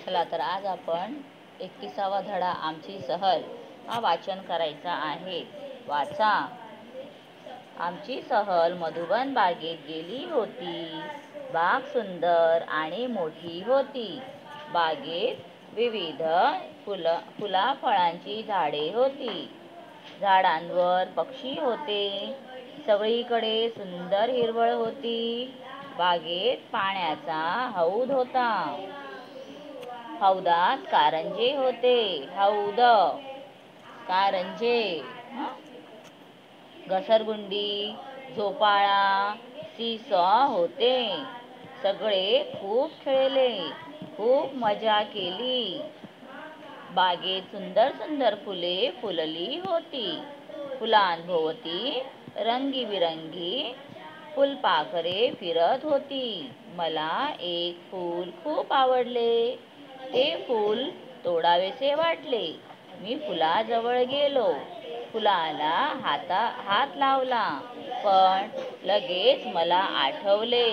चला तर आज आपण 21वा धडा आमची सहल हा वाचन करायचा आहे. वाचा. आमची सहल मधुबन बागेत गेली होती. बाग सुंदर आणि मोठी होती. बागेत विविध फुलाफळांची झाडे होती. झाडांवर पक्षी होते. सगळीकडे सुंदर हिरवळ होती. बागेत पाण्याचा हौद होता. हौदात कारंजे होते. हौद कारंजे. घसरगुंडी, झोपाळा, सीसॉ होते. सगळे खूप खेळले. खूप मजा केली. बागेत सुंदर सुंदर फुले फुलली होती. फुलांभोवती रंगीबिरंगी फुलपाखरे फिरत होती. मला एक फूल खूप आवडले. ते फूल तोडावेसे वाटले. मी फुलाजवळ गेलो. फुलाला हात लावला, पण लगेच मला आठवले.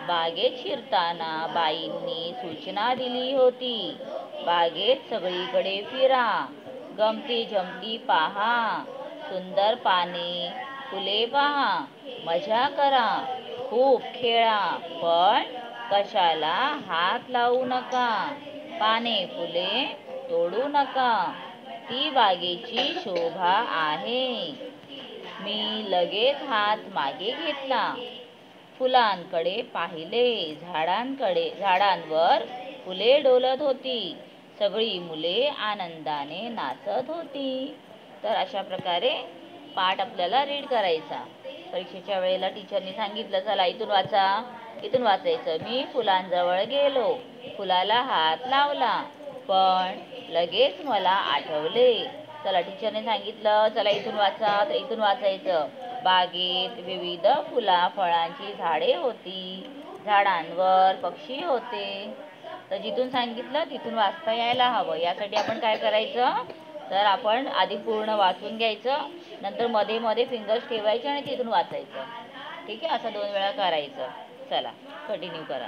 बागेत शिरताना बाईंनी सूचना दिली होती. बागेत सगळीकडे फिरा, गमती जमती पहा, सुंदर पाने फुले पहा, मजा करा, खूप खेळा, पण कशाला हात लावू नका. पाने फुले तोडू नका. ती बागेची शोभा आहे. मी लगेच हात मागे घेतला. फुलांकडे पाहिले. झाडांवर फुले डोलत होती. सगळी मुले आनंदाने नाचत होती. तर अशा प्रकारे पाठ आपल्याला रीड करायचा. परीक्षेच्या वेळेला टीचरनी सांगितलं, चला इथून वाचा. इथून वाचायचं. मी फुलांजवळ गेलो. फुलाला हात लावला, पण लगेच मला आठवले. चला टीचरने सांगितलं, चला इथून वाचा, तर इथून वाचायचं. बागेत विविध फळांची झाडे होती. झाडांवर पक्षी होते. तर जिथून सांगितलं तिथून वाचता यायला हवं. यासाठी आपण काय करायचं, तर आपण आधी पूर्ण वाचून घ्यायचं, नंतर मध्ये मध्ये फिंगर्स ठेवायचे आणि तिथून वाचायचं. ठीक आहे. असं 2 वेळा करायचं. चला कंटिन्यू करा.